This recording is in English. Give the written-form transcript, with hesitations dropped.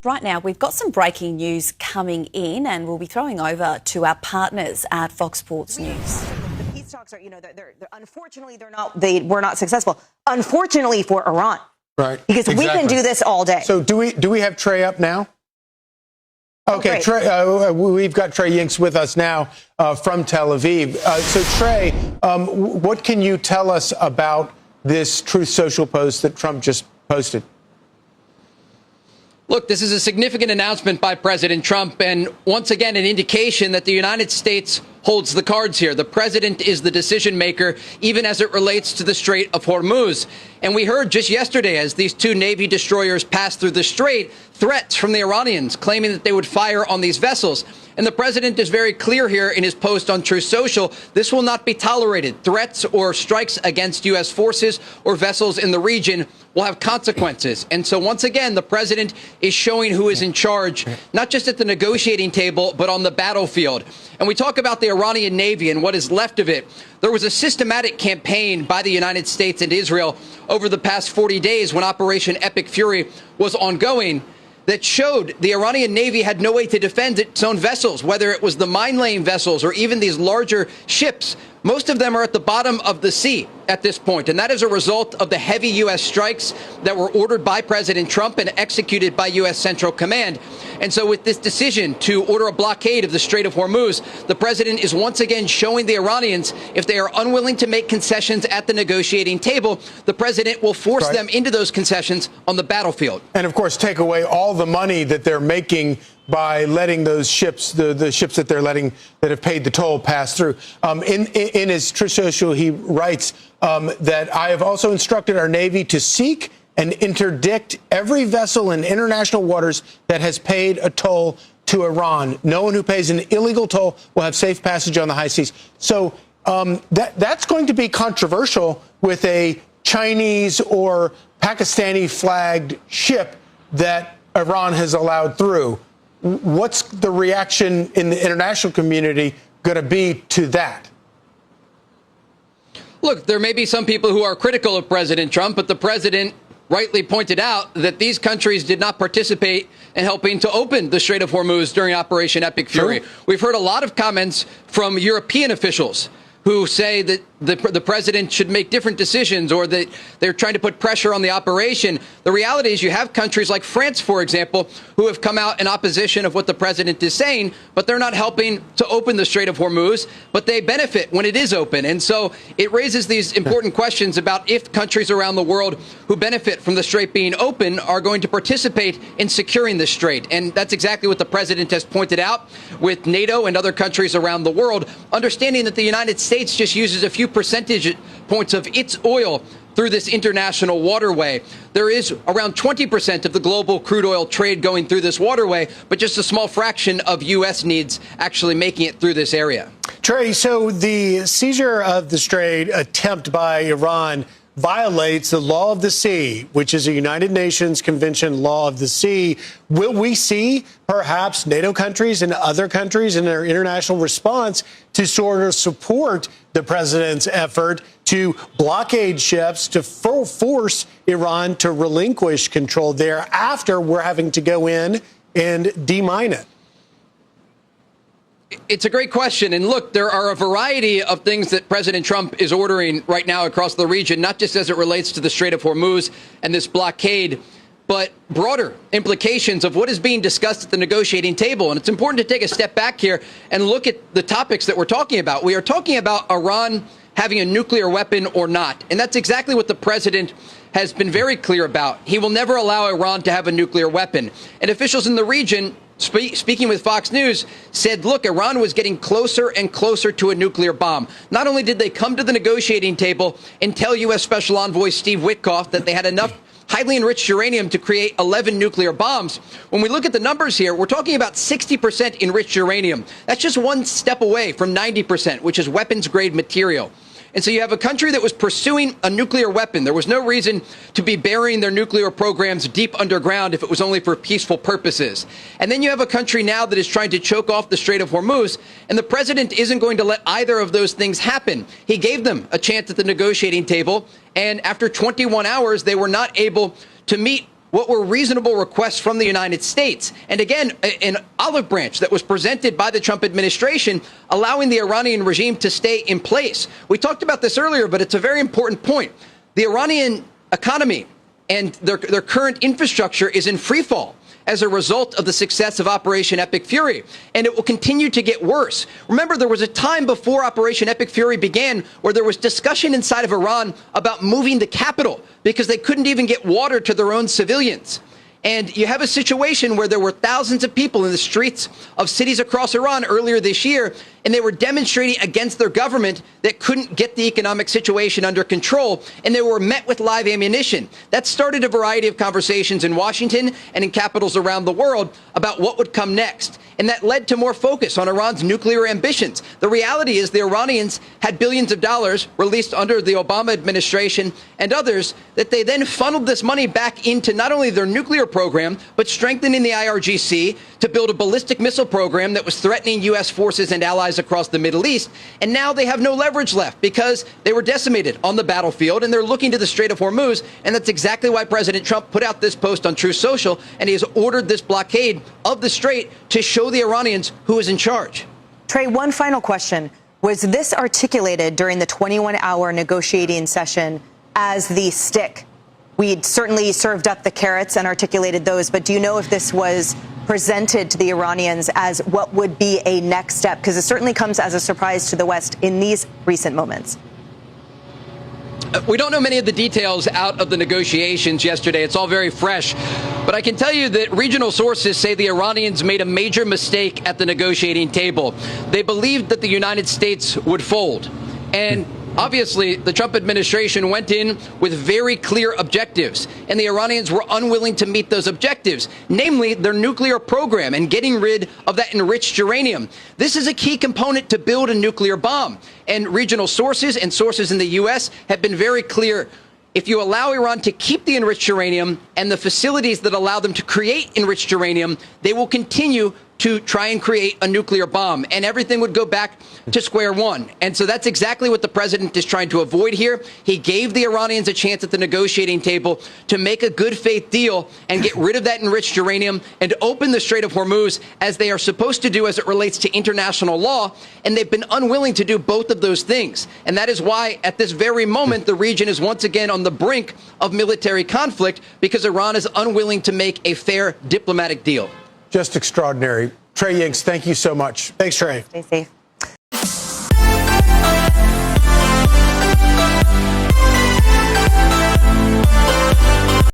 right now we've got some breaking news coming in, and we'll be throwing over to our partners at Fox Sports News. The peace talks are, unfortunately, we're not successful. Unfortunately for Iran, right? Because we can do this all day. So do we have Trey up now? Okay, Trey, we've got Trey Yinks with us now from Tel Aviv. So Trey, what can you tell us about this Truth Social post that Trump just posted? Look, this is a significant announcement by President Trump, and once again, an indication that the United States holds the cards here. The president is the decision maker, even as it relates to the Strait of Hormuz. And we heard just yesterday, as these two Navy destroyers passed through the strait, threats from the Iranians claiming that they would fire on these vessels. And the president is very clear here in his post on Truth Social. This will not be tolerated. Threats or strikes against U.S. forces or vessels in the region will have consequences. And so once again, the president is showing who is in charge, not just at the negotiating table, but on the battlefield. And we talk about the Iranian Navy and what is left of it. There was a systematic campaign by the United States and Israel over the past 40 days when Operation Epic Fury was ongoing that showed the Iranian Navy had no way to defend its own vessels, whether it was the mine-laying vessels or even these larger ships. Most of them are at the bottom of the sea at this point, and that is a result of the heavy U.S. strikes that were ordered by President Trump and executed by U.S. Central Command. And so with this decision to order a blockade of the Strait of Hormuz, the president is once again showing the Iranians if they are unwilling to make concessions at the negotiating table, the president will force them into those concessions on the battlefield. And, of course, take away all the money that they're making by letting those ships, the ships that they're letting that have paid the toll pass through. In his Truth Social, he writes that I have also instructed our Navy to seek and interdict every vessel in international waters that has paid a toll to Iran. No one who pays an illegal toll will have safe passage on the high seas. So that's going to be controversial with a Chinese or Pakistani flagged ship that Iran has allowed through. What's the reaction in the international community going to be to that? Look, there may be some people who are critical of President Trump, but the president rightly pointed out that these countries did not participate in helping to open the Strait of Hormuz during Operation Epic Fury. Sure. We've heard a lot of comments from European officials who say that the president should make different decisions or that they're trying to put pressure on the operation. The reality is you have countries like France, for example, who have come out in opposition of what the president is saying, but they're not helping to open the Strait of Hormuz, but they benefit when it is open. And so it raises these important questions about if countries around the world who benefit from the strait being open are going to participate in securing the strait. And that's exactly what the president has pointed out with NATO and other countries around the world, understanding that the United States just uses a few percentage points of its oil through this international waterway. There is around 20% of the global crude oil trade going through this waterway, but just a small fraction of U.S. needs actually making it through this area. Trey, so the seizure of the strait attempt by Iran violates the law of the sea, which is a United Nations Convention law of the sea. Will we see perhaps NATO countries and other countries in their international response to sort of support the president's effort to blockade ships to force Iran to relinquish control there after we're having to go in and demine it? It's a great question. And look, there are a variety of things that President Trump is ordering right now across the region, not just as it relates to the Strait of Hormuz and this blockade, but broader implications of what is being discussed at the negotiating table. And it's important to take a step back here and look at the topics that we're talking about. We are talking about Iran having a nuclear weapon or not. And that's exactly what the president has been very clear about. He will never allow Iran to have a nuclear weapon. And officials in the region, speaking with Fox News, said, look, Iran was getting closer and closer to a nuclear bomb. Not only did they come to the negotiating table and tell U.S. Special Envoy Steve Witkoff that they had enough highly enriched uranium to create 11 nuclear bombs. When we look at the numbers here, we're talking about 60% enriched uranium. That's just one step away from 90%, which is weapons-grade material. And so you have a country that was pursuing a nuclear weapon. There was no reason to be burying their nuclear programs deep underground if it was only for peaceful purposes. And then you have a country now that is trying to choke off the Strait of Hormuz, and the president isn't going to let either of those things happen. He gave them a chance at the negotiating table, and after 21 hours, they were not able to meet what were reasonable requests from the United States. And again, an olive branch that was presented by the Trump administration, allowing the Iranian regime to stay in place. We talked about this earlier, but it's a very important point. The Iranian economy and their current infrastructure is in free fall as a result of the success of Operation Epic Fury, and it will continue to get worse. Remember, there was a time before Operation Epic Fury began where there was discussion inside of Iran about moving the capital because they couldn't even get water to their own civilians. And you have a situation where there were thousands of people in the streets of cities across Iran earlier this year, and they were demonstrating against their government that couldn't get the economic situation under control, and they were met with live ammunition. That started a variety of conversations in Washington and in capitals around the world about what would come next. And that led to more focus on Iran's nuclear ambitions. The reality is the Iranians had billions of dollars released under the Obama administration and others that they then funneled this money back into not only their nuclear program, but strengthening the IRGC to build a ballistic missile program that was threatening U.S. forces and allies across the Middle East. And now they have no leverage left because they were decimated on the battlefield, and they're looking to the Strait of Hormuz. And that's exactly why President Trump put out this post on Truth Social, and he has ordered this blockade of the Strait to show the Iranians who is in charge. Trey, one final question. Was this articulated during the 21-hour negotiating session as the stick? We'd certainly served up the carrots and articulated those, but do you know if this was presented to the Iranians as what would be a next step? Because it certainly comes as a surprise to the West in these recent moments. We don't know many of the details out of the negotiations yesterday. It's all very fresh. But I can tell you that regional sources say the Iranians made a major mistake at the negotiating table. They believed that the United States would fold. And obviously, the Trump administration went in with very clear objectives, and the Iranians were unwilling to meet those objectives, namely their nuclear program and getting rid of that enriched uranium. This is a key component to build a nuclear bomb, and regional sources and sources in the U.S. have been very clear. If you allow Iran to keep the enriched uranium and the facilities that allow them to create enriched uranium, they will continue to try and create a nuclear bomb, and everything would go back to square one. And so that's exactly what the president is trying to avoid here. He gave the Iranians a chance at the negotiating table to make a good faith deal and get rid of that enriched uranium and open the Strait of Hormuz as they are supposed to do as it relates to international law. And they've been unwilling to do both of those things. And that is why at this very moment, the region is once again on the brink of military conflict because Iran is unwilling to make a fair diplomatic deal. Just extraordinary. Trey Yingst, thank you so much. Thanks, Trey. Stay safe.